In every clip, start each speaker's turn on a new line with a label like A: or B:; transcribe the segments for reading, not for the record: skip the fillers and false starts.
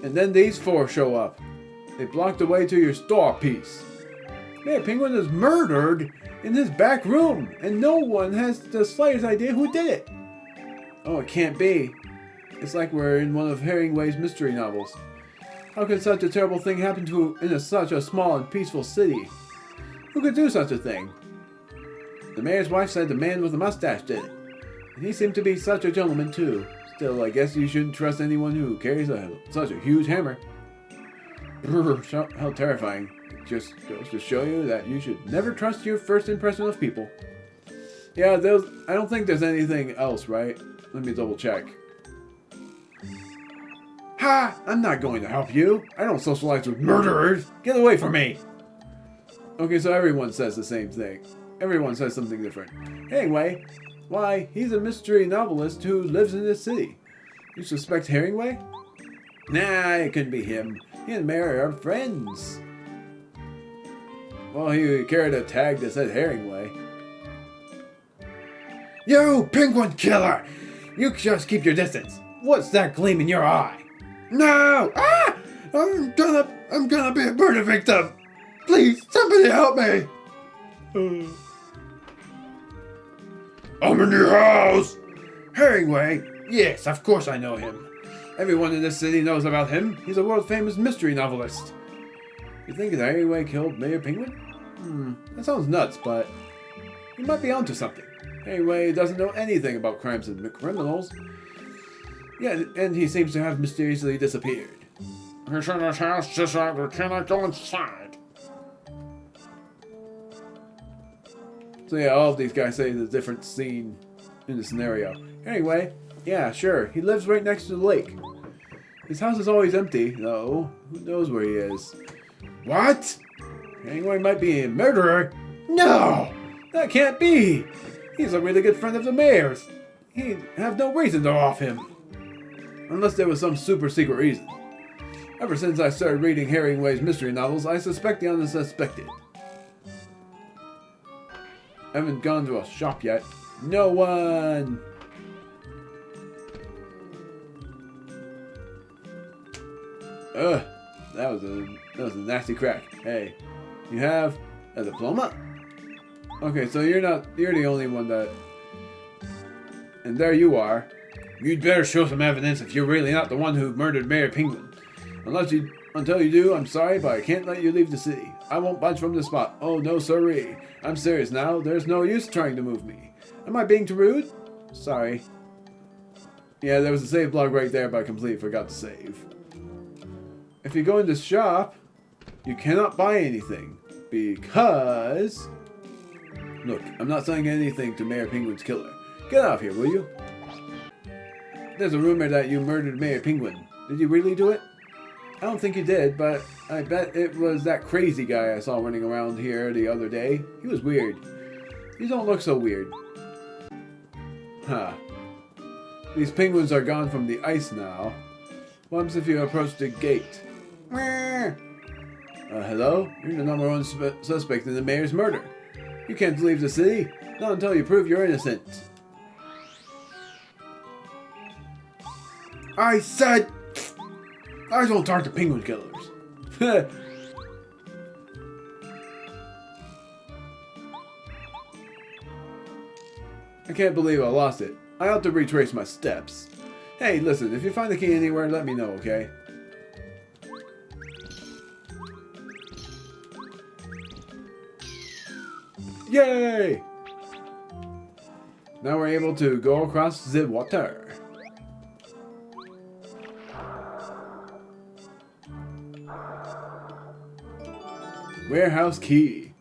A: And then these four show up. They blocked the way to your store piece. Mayor Penguin is murdered in his back room, and no one has the slightest idea who did it. Oh, it can't be. It's like we're in one of Hemingway's mystery novels. How could such a terrible thing happen such a small and peaceful city? Who could do such a thing? The mayor's wife said the man with the mustache did it. And he seemed to be such a gentleman too. Still, I guess you shouldn't trust anyone who carries such a huge hammer. Brr, how terrifying. It just goes to show you that you should never trust your first impression of people. Yeah, I don't think there's anything else, right? Let me double check. Ha! I'm not going to help you. I don't socialize with murderers. Get away from me. Okay, so everyone says the same thing. Everyone says something different. Anyway, why, he's a mystery novelist who lives in this city. You suspect Hemingway? Nah, it couldn't be him. He and Mary are friends. Well, he carried a tag that said Hemingway. You penguin killer! You just keep your distance. What's that gleam in your eye? No! Ah! I'm gonna be a murder victim! Please, somebody help me! I'm in your house! Hemingway? Yes, of course I know him. Everyone in this city knows about him. He's a world-famous mystery novelist. You think that Hemingway killed Mayor Penguin? That sounds nuts, but he might be onto something. Hemingway doesn't know anything about crimes and criminals. Yeah, and he seems to have mysteriously disappeared. He's in his house, just like we cannot go inside. So yeah, all of these guys say the different scene in the scenario. Anyway, yeah, sure, he lives right next to the lake. His house is always empty, though. Who knows where he is? What? Hemingway might be a murderer? No! That can't be! He's a really good friend of the mayor's. He'd have no reason to off him. Unless there was some super secret reason. Ever since I started reading Hemingway's mystery novels, I suspect the unsuspected. Haven't gone to a shop yet. No one! Ugh, that was a nasty crack. Hey, you have a diploma? Okay, so you're the only one that... And there you are. You'd better show some evidence if you're really not the one who murdered Mayor Penguin. Until you do, I'm sorry, but I can't let you leave the city. I won't budge from the spot. Oh, no siree. I'm serious now. There's no use trying to move me. Am I being too rude? Sorry. Yeah, there was a save block right there, but I completely forgot to save. If you go in this shop, you cannot buy anything. Because... Look, I'm not selling anything to Mayor Penguin's killer. Get out of here, will you? There's a rumor that you murdered Mayor Penguin. Did you really do it? I don't think you did, but I bet it was that crazy guy I saw running around here the other day. He was weird. You don't look so weird. Huh. These penguins are gone from the ice now. What happens if you approach the gate? Hello? You're the number one suspect in the mayor's murder. You can't leave the city. Not until you prove you're innocent. I said... I don't talk to penguin killers. I can't believe I lost it. I ought to retrace my steps. Hey, listen, if you find the key anywhere, let me know, okay? Yay! Now we're able to go across the water. Warehouse key.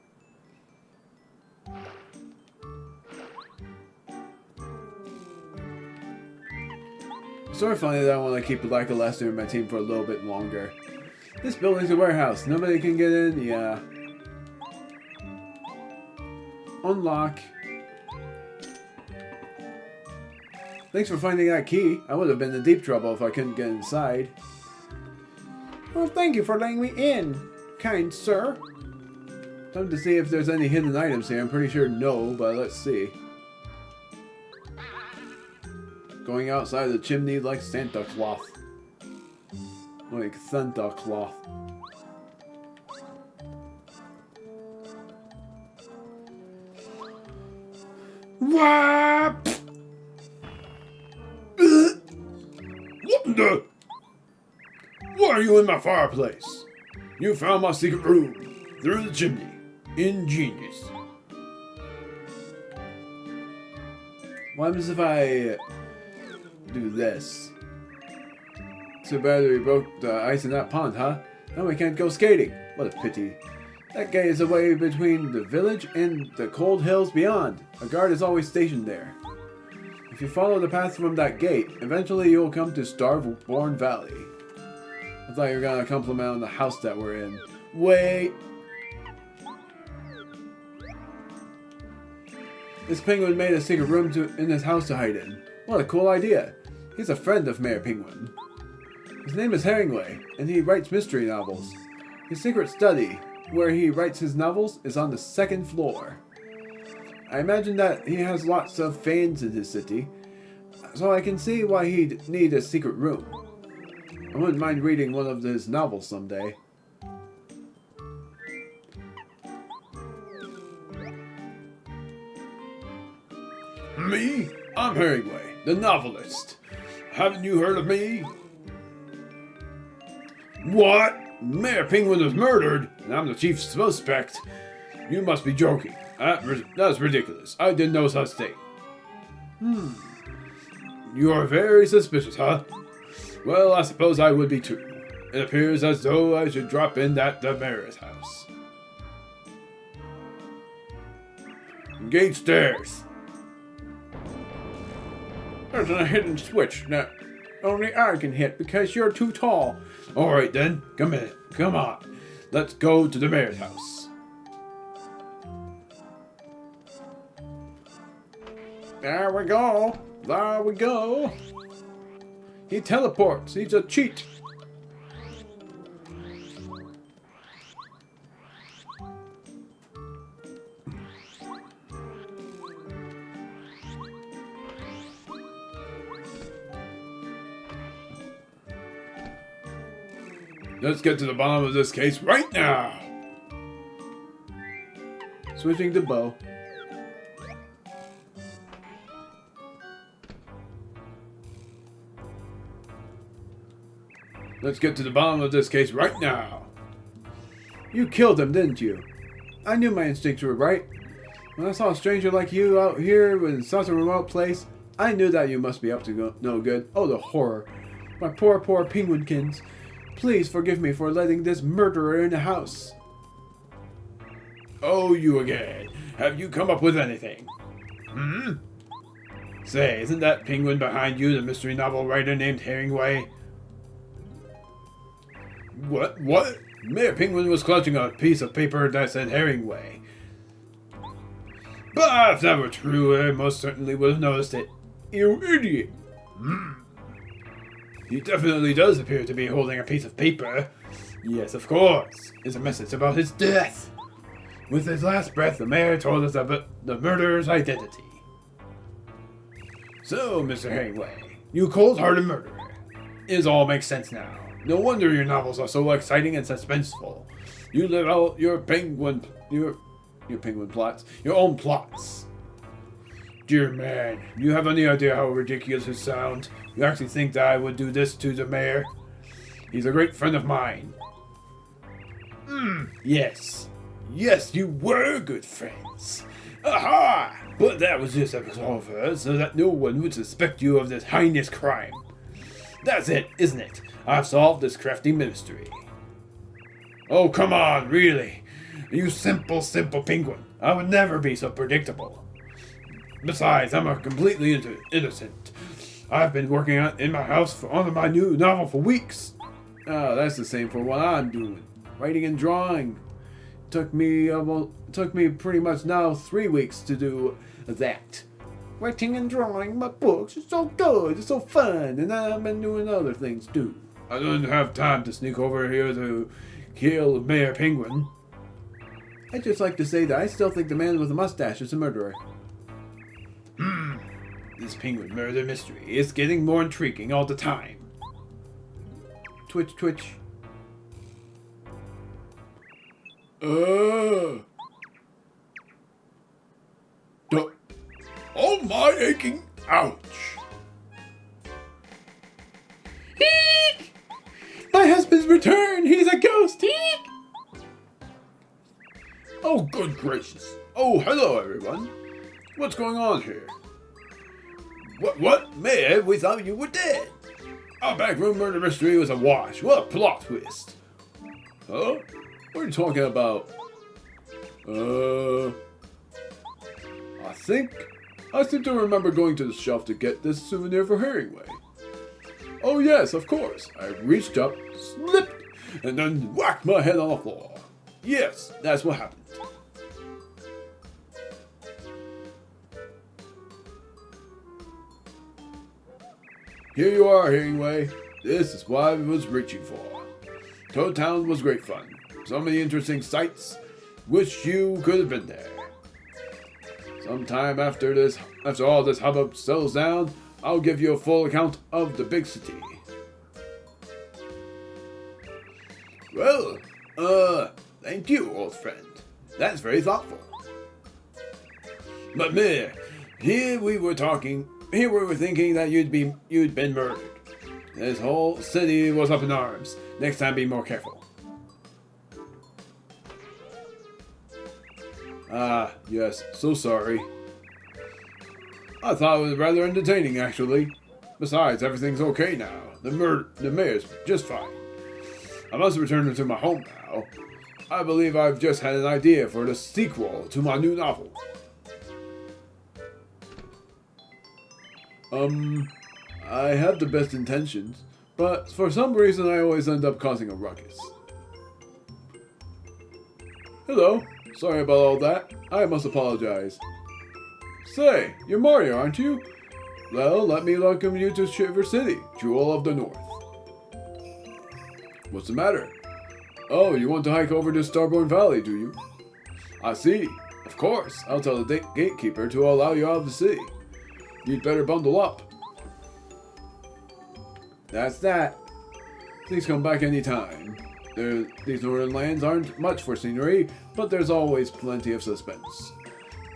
A: Sort of funny that I want to keep like a Lester in my team for a little bit longer. This building's a warehouse. Nobody can get in. Yeah. Unlock. Thanks for finding that key. I would have been in deep trouble if I couldn't get inside. Well, thank you for letting me in, kind sir. Time to see if there's any hidden items here. I'm pretty sure no, but let's see. Going outside the chimney like Santa Claus. like Santa Claus. What? What the? Why are you in my fireplace? You found my secret room through the chimney. Ingenious. What happens if I do this? Too bad we broke the ice in that pond, huh? Now we can't go skating. What a pity. That gate is away between the village and the cold hills beyond. A guard is always stationed there. If you follow the path from that gate, eventually you'll come to Starborn Valley. I thought you were gonna compliment on the house that we're in. Wait! This penguin made a secret room in his house to hide in. What a cool idea. He's a friend of Mayor Penguin. His name is Herringway, and he writes mystery novels. His secret study, where he writes his novels, is on the 2nd floor. I imagine that he has lots of fans in his city, so I can see why he'd need a secret room. I wouldn't mind reading one of his novels someday. Me? I'm Herringway, the novelist. Haven't you heard of me? What? Mayor Penguin was murdered, and I'm the chief suspect. You must be joking. That's ridiculous. I did no such thing. You are very suspicious, huh? Well, I suppose I would be too. It appears as though I should drop in at the mayor's house. Gate stairs. There's a hidden switch that only I can hit because you're too tall. Alright then, come on. Let's go to the mayor's house. There we go. There we go. He teleports. He's a cheat. Let's get to the bottom of this case right now. Switching to bow. Let's get to the bottom of this case right now. You killed him, didn't you? I knew my instincts were right. When I saw a stranger like you out here in such a remote place, I knew that you must be up to no good. Oh, the horror. My poor penguinkins. Please forgive me for letting this murderer in the house. Oh, you again. Have you come up with anything? Say, isn't that penguin behind you the mystery novel writer named Herringway? What? Mayor Penguin was clutching a piece of paper that said Herringway. But if that were true, I most certainly would have noticed it. You idiot! He definitely does appear to be holding a piece of paper. Yes, of course. It's a message about his death. With his last breath, the mayor told us about the murderer's identity. So, Mr. Herringway, you cold-hearted murderer. It all makes sense now. No wonder your novels are so exciting and suspenseful. You live out your penguin plots, your own plots. Dear man, do you have any idea how ridiculous it sounds? You actually think that I would do this to the mayor? He's a great friend of mine. Yes. Yes, you were good friends. Aha! But that was just a clover, so that no one would suspect you of this heinous crime. That's it, isn't it? I've solved this crafty mystery. Oh, come on, really? You simple penguin. I would never be so predictable. Besides, I'm a completely innocent. I've been working in my house on my new novel for weeks. Oh, that's the same for what I'm doing. Writing and drawing. Took me pretty much now 3 weeks to do that. Writing and drawing my books is so good, it's so fun, and I've been doing other things too. I don't have time to sneak over here to kill Mayor Penguin. I'd just like to say that I still think the man with the mustache is a murderer. This penguin murder mystery is getting more intriguing all the time. Twitch, twitch. Oh, my aching. Ouch. Eek! My husband's returned. He's a ghost. Eek! Oh, good gracious. Oh, hello, everyone. What's going on here? What? Man, we thought you were dead. Our backroom murder mystery was a wash. What a plot twist. Huh? What are you talking about? I seem to remember going to the shelf to get this souvenir for Herringway. Oh yes, of course. I reached up, slipped, and then whacked my head on the floor. Yes, that's what happened. Here you are, Herringway. This is what I was reaching for. Toad Town was great fun. So many interesting sights. Wish you could have been there. Sometime after all this hubbub settles down, I'll give you a full account of the big city. Well, thank you, old friend. That's very thoughtful. But me, here we were thinking that you'd been murdered. This whole city was up in arms. Next time, be more careful. Ah, yes, so sorry. I thought it was rather entertaining, actually. Besides, everything's okay now. The mayor's just fine. I must return to my home now. I believe I've just had an idea for the sequel to my new novel. I have the best intentions, but for some reason I always end up causing a ruckus. Hello. Sorry about all that. I must apologize. Say, you're Mario, aren't you? Well, let me welcome you to Shiver City, Jewel of the North. What's the matter? Oh, you want to hike over to Starborn Valley, do you? I see. Of course. I'll tell the gatekeeper to allow you out of the city. You'd better bundle up. That's that. Please come back anytime. These northern lands aren't much for scenery, but there's always plenty of suspense.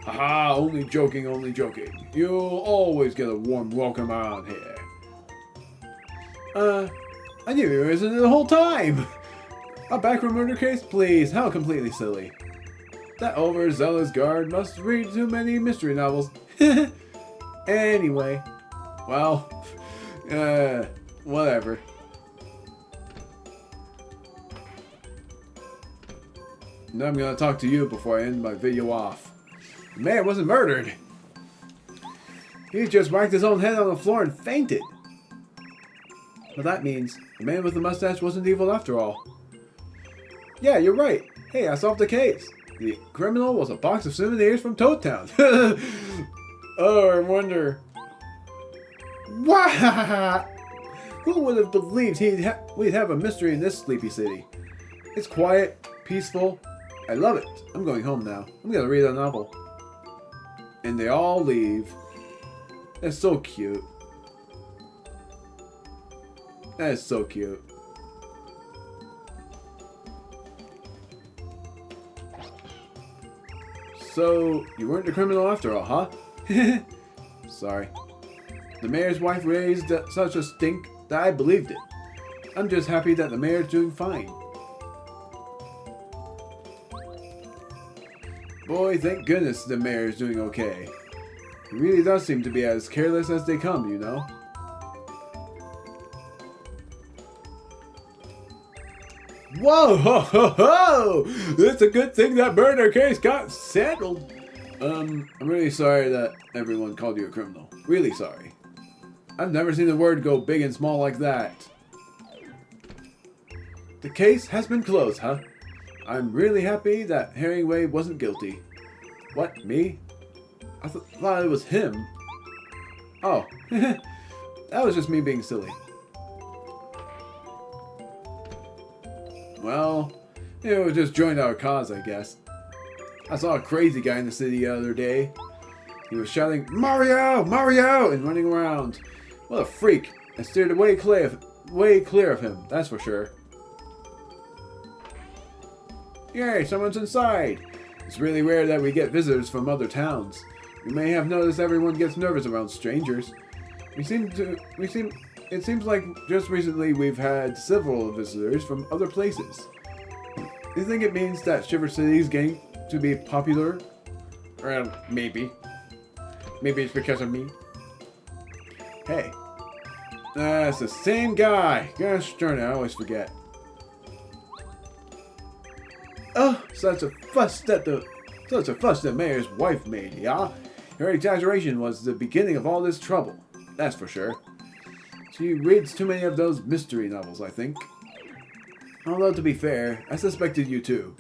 A: Haha, only joking, only joking. You'll always get a warm welcome around here. I knew you were in it the whole time! A backroom murder case? Please, how completely silly. That overzealous guard must read too many mystery novels. Anyway. Well, whatever. Now I'm gonna talk to you before I end my video off. The mayor wasn't murdered. He just whacked his own head on the floor and fainted. But that means the man with the mustache wasn't evil after all. Yeah, you're right. Hey, I solved the case. The criminal was a box of souvenirs from Toad Town. Oh, I wonder. What? Who would have believed we'd have a mystery in this sleepy city? It's quiet, peaceful. I love it. I'm going home now. I'm gonna read a novel. And they all leave. That's so cute. That is so cute. So, you weren't the criminal after all, huh? Sorry. The mayor's wife raised such a stink that I believed it. I'm just happy that the mayor's doing fine. Boy, thank goodness the mayor's doing okay. He really does seem to be as careless as they come, you know. Whoa, ho, ho, ho! It's a good thing that murder case got settled. I'm really sorry that everyone called you a criminal. Really sorry. I've never seen the word go big and small like that. The case has been closed, huh? I'm really happy that Herringway wasn't guilty. What, me? I thought it was him. Oh, that was just me being silly. Well, it was just joined our cause, I guess. I saw a crazy guy in the city the other day. He was shouting, "Mario! Mario!" and running around. What a freak. I steered away way clear of him, that's for sure. Yay, someone's inside! It's really rare that we get visitors from other towns. You may have noticed everyone gets nervous around strangers. It seems like just recently we've had several visitors from other places. Do you think it means that Shiver City is getting to be popular? Well, maybe. Maybe it's because of me. Hey. It's the same guy. Gosh darn it, I always forget. Oh, such a fuss that the mayor's wife made, yeah? Her exaggeration was the beginning of all this trouble. That's for sure. She reads too many of those mystery novels, I think. Although, to be fair, I suspected you too.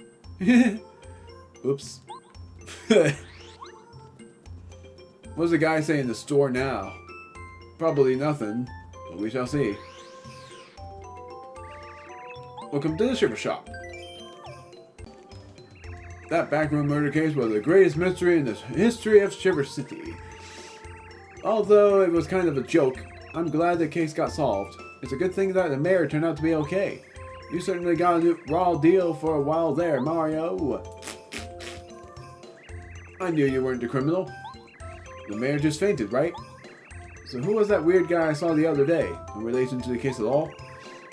A: Oops. What's the guy saying in the store now? Probably nothing, but we shall see. Welcome to the Shiver Shop. That backroom murder case was the greatest mystery in the history of Shiver City. Although it was kind of a joke, I'm glad the case got solved. It's a good thing that the mayor turned out to be okay. You certainly got a raw deal for a while there, Mario. I knew you weren't the criminal. The mayor just fainted, right? So who was that weird guy I saw the other day? In relation to the case at all?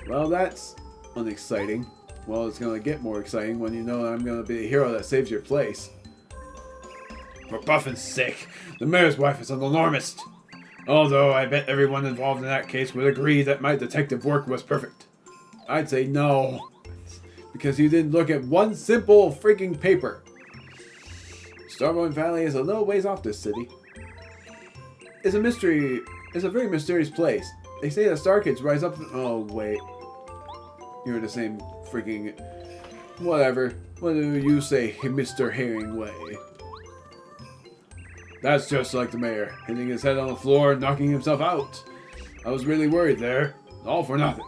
A: Well, that's unexciting. Well, it's gonna get more exciting when you know I'm gonna be the hero that saves your place. For Buffin's sake, the mayor's wife is an alarmist. Although I bet everyone involved in that case would agree that my detective work was perfect. I'd say no. Because you didn't look at one simple freaking paper. Starborn Valley is a little ways off this city. It's a mystery. It's a very mysterious place. They say that star kids rise up. Oh, wait. You're the same freaking... Whatever. What do you say, Mr. Herringway? That's just like the mayor, hitting his head on the floor and knocking himself out. I was really worried there. All for nothing.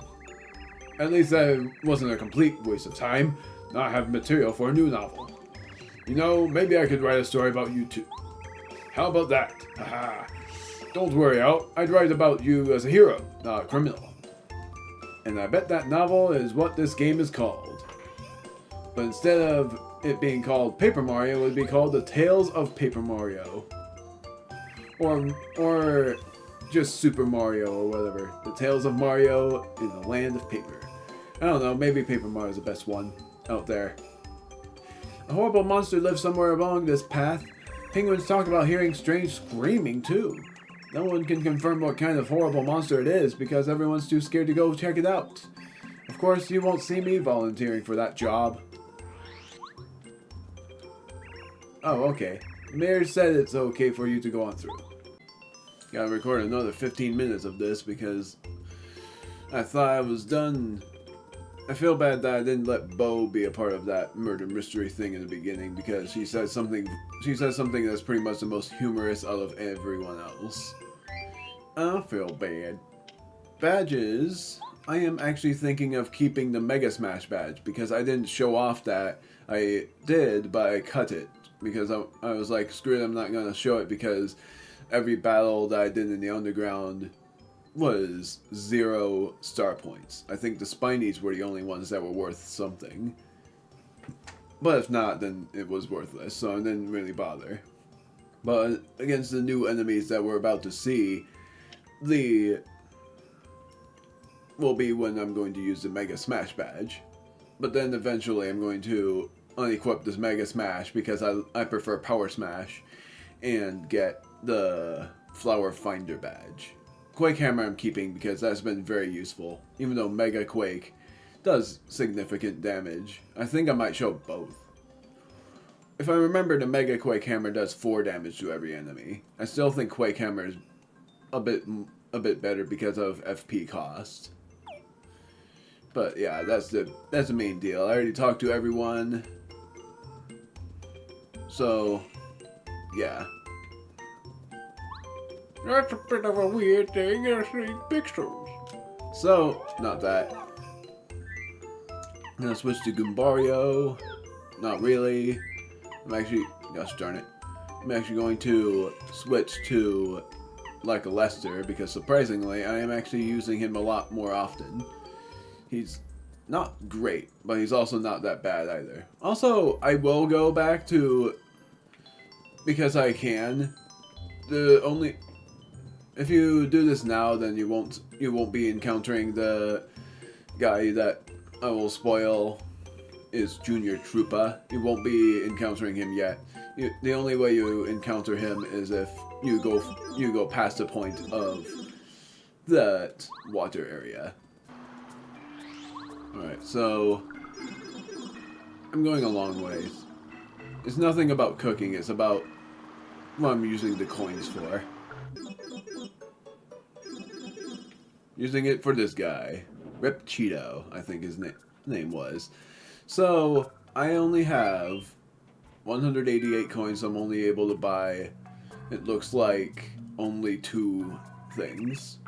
A: At least that wasn't a complete waste of time. Not having material for a new novel. You know, maybe I could write a story about you too. How about that? Haha. Don't worry, I'd write about you as a hero, not a criminal. And I bet that novel is what this game is called. But instead of it being called Paper Mario, it would be called The Tales of Paper Mario. Or just Super Mario or whatever. The Tales of Mario in the Land of Paper. I don't know, maybe Paper Mario is the best one out there. A horrible monster lives somewhere along this path. Penguins talk about hearing strange screaming too. No one can confirm what kind of horrible monster it is because everyone's too scared to go check it out. Of course, you won't see me volunteering for that job. Oh, okay. The mayor said it's okay for you to go on through. Gotta record another 15 minutes of this because I thought I was done. I feel bad that I didn't let Bo be a part of that murder mystery thing in the beginning because she said something that's pretty much the most humorous out of everyone else. I feel bad. Badges. I am actually thinking of keeping the Mega Smash badge because I didn't show off that I did, but I cut it because I was like, screw it, I'm not going to show it because every battle that I did in the underground was 0 star points. I think the Spinies were the only ones that were worth something. But if not, then it was worthless, so I didn't really bother. But against the new enemies that we're about to see, will be when I'm going to use the Mega Smash badge. But then eventually I'm going to unequip this Mega Smash because I prefer Power Smash and get the Flower Finder badge. Quake Hammer I'm keeping because that's been very useful, even though Mega Quake does significant damage. I think I might show both. If I remember, the Mega Quake Hammer does 4 damage to every enemy. I still think Quake Hammer is a bit better because of FP cost. But yeah, that's the main deal. I already talked to everyone. So, yeah. That's a bit of a weird thing, I see pixels. So, not that. I'm gonna switch to Goombario. Not really. I'm actually, gosh darn it. I'm actually going to switch to lackluster because surprisingly, I am actually using him a lot more often. He's not great, but he's also not that bad either. Also, I will go back to, because I can, if you do this now, then you won't be encountering the guy that I will spoil is Junior Troopa. You won't be encountering him yet. The only way you encounter him is if you go past the point of that water area. Alright, so I'm going a long ways. It's nothing about cooking, it's about what I'm using the coins for. Using it for this guy. Rip Cheeto, I think his name was. So, I only have 188 coins, so I'm only able to buy, it looks like, only 2 things.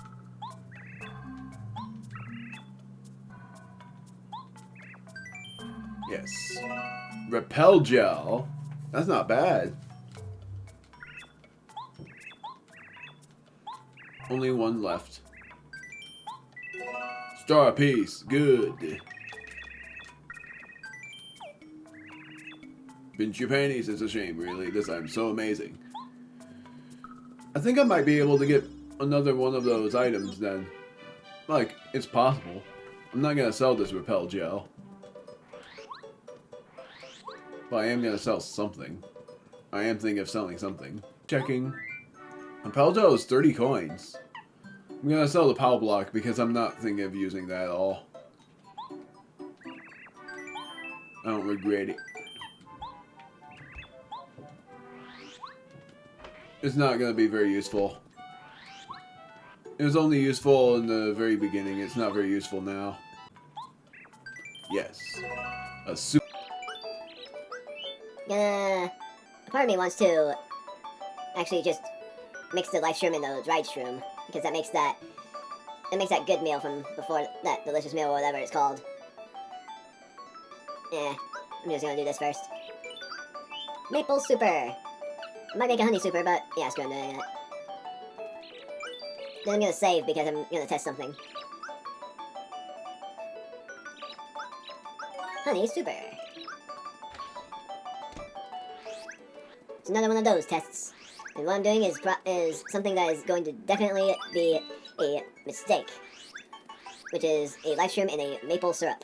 A: Yes. Repel Gel. That's not bad. Only 1 left. Star piece. Good. Pinch your panties. It's a shame, really. This I'm so amazing. I think I might be able to get another one of those items then. Like, it's possible. I'm not going to sell this Repel Gel. But I am going to sell something. I am thinking of selling something. Checking. Repel Gel is 30 coins. I'm going to sell the Power Block because I'm not thinking of using that at all. I don't regret it. It's not going to be very useful. It was only useful in the very beginning. It's not very useful now. Yes. A super...
B: part of me wants to actually just mix the life shroom and the dried shroom, because that makes that good meal from before, that delicious meal or whatever it's called. Yeah, I'm just gonna do this first. Maple super. I might make a honey super, but yeah, screw it, I'm doing that. Then I'm gonna save because I'm gonna test something. Honey super. It's another one of those tests. And what I'm doing is something that is going to definitely be a mistake. Which is a life shroom and a maple syrup.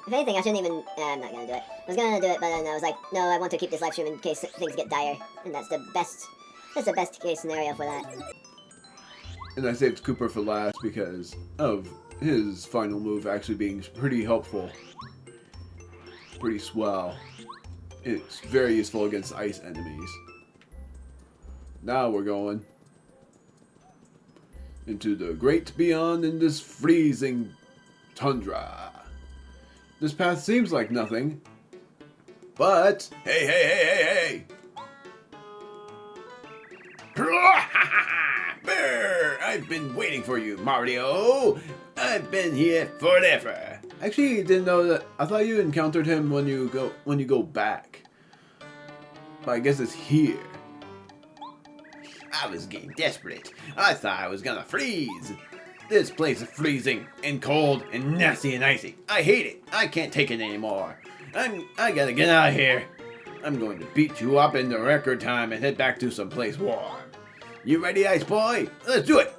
B: If anything, I shouldn't even... I'm not gonna do it. I was gonna do it, but then I was like, no, I want to keep this life shroom in case things get dire. And that's the best case scenario for that.
A: And I saved Cooper for last because of his final move actually being pretty helpful. Pretty swell. It's very useful against ice enemies. Now we're going into the great beyond in this freezing tundra. This path seems like nothing, but hey! Brr, I've been waiting for you, Mario. I've been here forever. Actually, didn't know that. I thought you encountered him when you go back. But I guess it's here.
C: I was getting desperate. I thought I was gonna freeze. This place is freezing and cold and nasty and icy. I hate it. I can't take it anymore. I gotta get out of here. I'm going to beat you up in the record time and head back to some place warm. You ready, Ice Boy? Let's do it.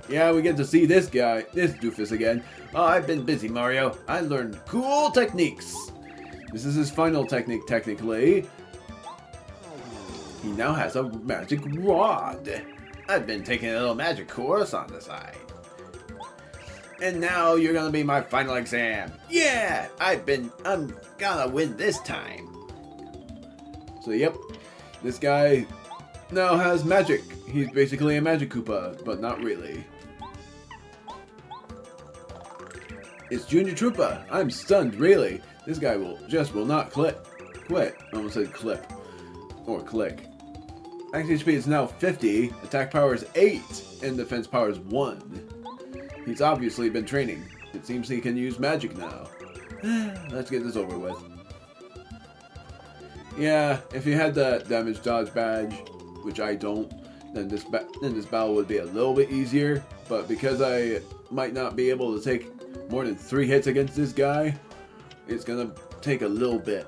A: Yeah, we get to see this guy, this doofus again.
C: Oh, I've been busy, Mario. I learned cool techniques.
A: This is his final technique, technically. He now has a magic rod.
C: I've been taking a little magic course on the side. And now you're gonna be my final exam. Yeah, I'm gonna win this time.
A: So yep, this guy now has magic. He's basically a Magic Koopa, but not really. It's Junior Troopa. I'm stunned, really. This guy will not quit. I almost said clip. Or click. Max HP is now 50, attack power is 8, and defense power is 1. He's obviously been training. It seems he can use magic now. Let's get this over with. Yeah, if you had the damage dodge badge, which I don't, then this battle would be a little bit easier. But because I might not be able to take more than 3 hits against this guy, it's gonna take a little bit.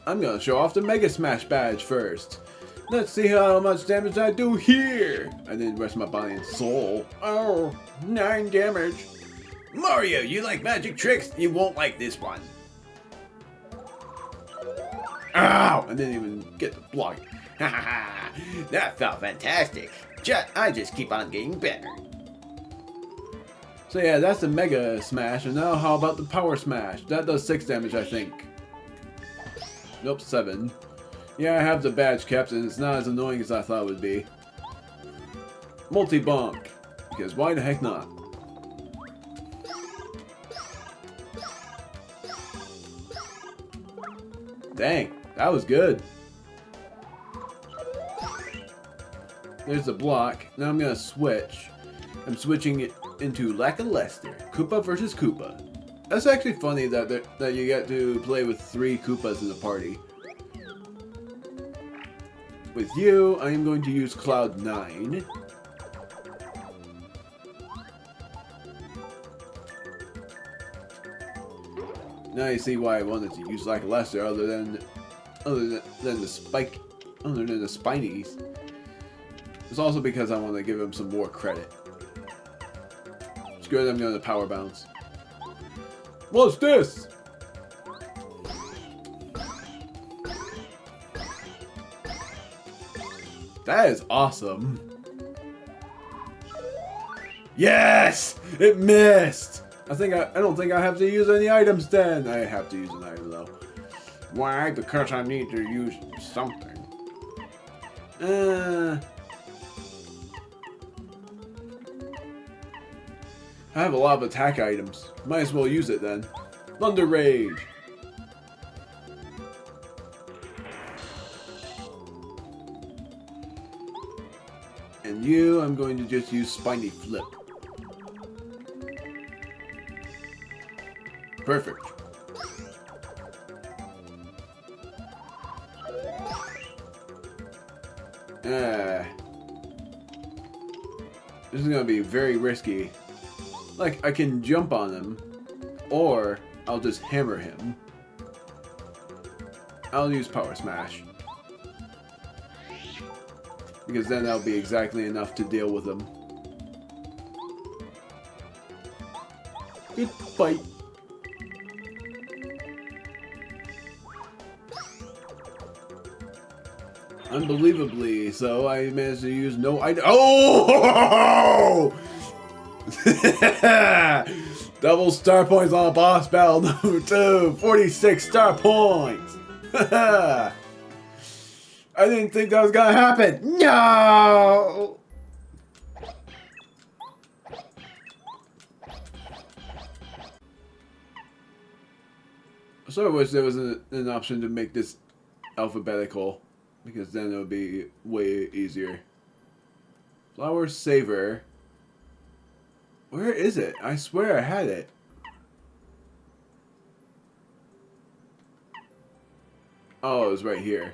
A: I'm gonna show off the Mega Smash badge first. Let's see how much damage I do here. I didn't rest my body and soul. Oh, 9 damage.
C: Mario, you like magic tricks? You won't like this one.
A: Ow! I didn't even get the block.
C: Ha ha ha! That felt fantastic. I just keep on getting better.
A: So yeah, that's the Mega Smash, and now how about the Power Smash? That does 6 damage, I think. Nope, 7. Yeah, I have the badge kept, and it's not as annoying as I thought it would be. Multi-bonk, because why the heck not? Dang, that was good. There's the block. Now I'm gonna switch. I'm switching it into Lackluster. Koopa versus Koopa. That's actually funny that you get to play with 3 Koopas in the party. With you, I am going to use Cloud 9. Now you see why I wanted to use Lackluster other than the Spinies. It's also because I want to give him some more credit. Screw it, I'm going to Power Bounce. What's this? That is awesome. Yes! It missed! I don't think I have to use any items then. I have to use an item though.
C: Why? Because I need to use something.
A: I have a lot of attack items. Might as well use it then. Thunder Rage. And you, I'm going to just use Spiny Flip. Perfect. This is gonna be very risky. Like, I can jump on him, or I'll just hammer him. I'll use Power Smash. Because then that'll be exactly enough to deal with him. Good fight. Unbelievably so, I managed to use no item. Oh! Double star points on boss battle number 2. 46 star points. I didn't think that was gonna happen. No! I sort of wish there was an option to make this alphabetical, because then it would be way easier. Flower Saver. Where is it? I swear I had it. Oh, it was right here.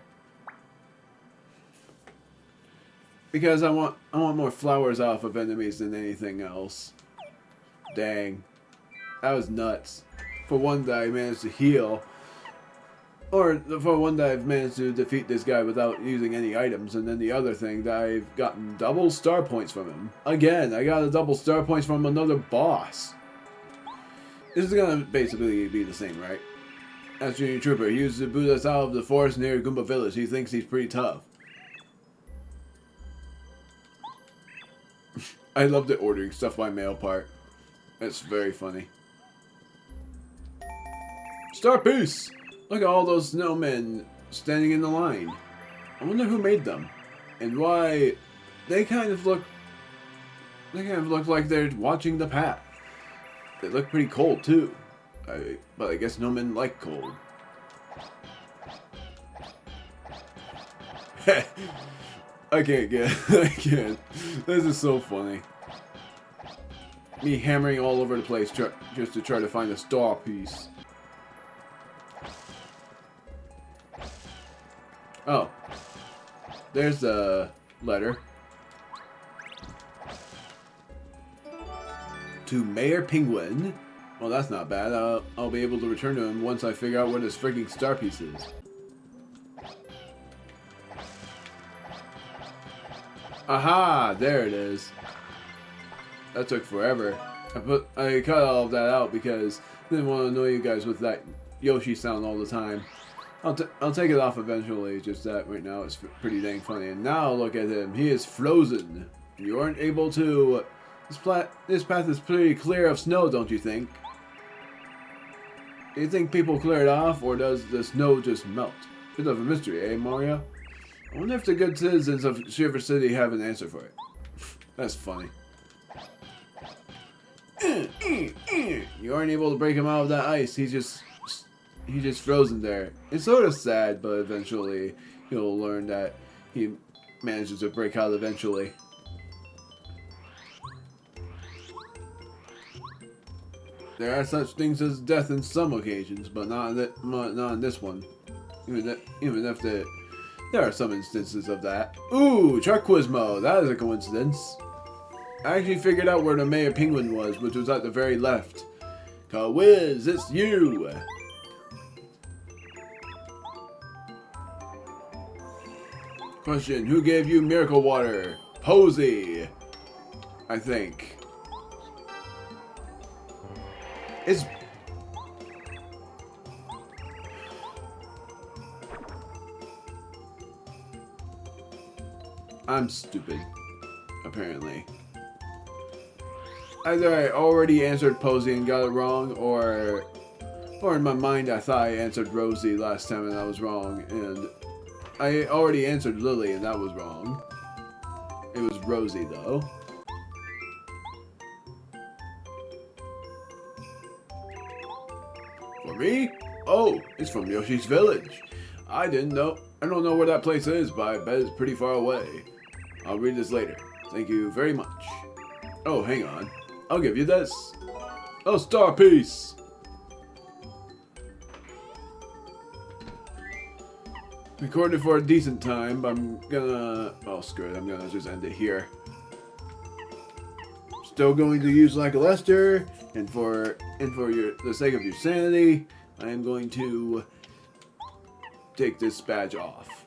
A: Because I want more flowers off of enemies than anything else. Dang. That was nuts. For one that I managed to heal. Or for one that I've managed to defeat this guy without using any items, and then the other thing that I've gotten double star points from him. Again, I got a double star points from another boss. This is gonna basically be the same, right? That's Junior Trooper. He used to boot us out of the forest near Goomba Village. He thinks he's pretty tough. I love the ordering stuff by mail part. It's very funny. Star Piece! Look at all those snowmen standing in the line. I wonder who made them. And why they kind of look like they're watching the path. They look pretty cold too. But I guess snowmen like cold. I can't. This is so funny. Me hammering all over the place just to try to find a star piece. Oh. There's the letter. To Mayor Penguin. Well, that's not bad. I'll be able to return to him once I figure out where this freaking star piece is. Aha! There it is. That took forever. I cut all of that out because I didn't want to annoy you guys with that Yoshi sound all the time. I'll take it off eventually, just that right now it's pretty dang funny. And now look at him. He is frozen. You aren't able to... This path is pretty clear of snow, don't you think? Do you think people clear it off, or does the snow just melt? Bit of a mystery, eh, Mario? I wonder if the good citizens of Shiver City have an answer for it. That's funny. You aren't able to break him out of that ice. He's just frozen there. It's sort of sad, but eventually he'll learn that he manages to break out eventually. There are such things as death in some occasions, but not in this one. Even if there are some instances of that. Ooh, Charquismo! That is a coincidence. I actually figured out where the Mayor Penguin was, which was at the very left. Kawiz, it's you! Question, who gave you Miracle Water? Posey! I think. It's... I'm stupid, apparently. Either I already answered Posey and got it wrong, or in my mind I thought I answered Rosie last time and I was wrong, and I already answered Lily and that was wrong. It was Rosie though. For me? Oh, it's from Yoshi's Village. I don't know where that place is, but I bet it's pretty far away. I'll read this later. Thank you very much. Oh, hang on. I'll give you this. A star piece! Recorded for a decent time, but I'm gonna... Oh, screw it. I'm gonna just end it here. Still going to use like a Lester, and for the sake of your sanity, I am going to take this badge off.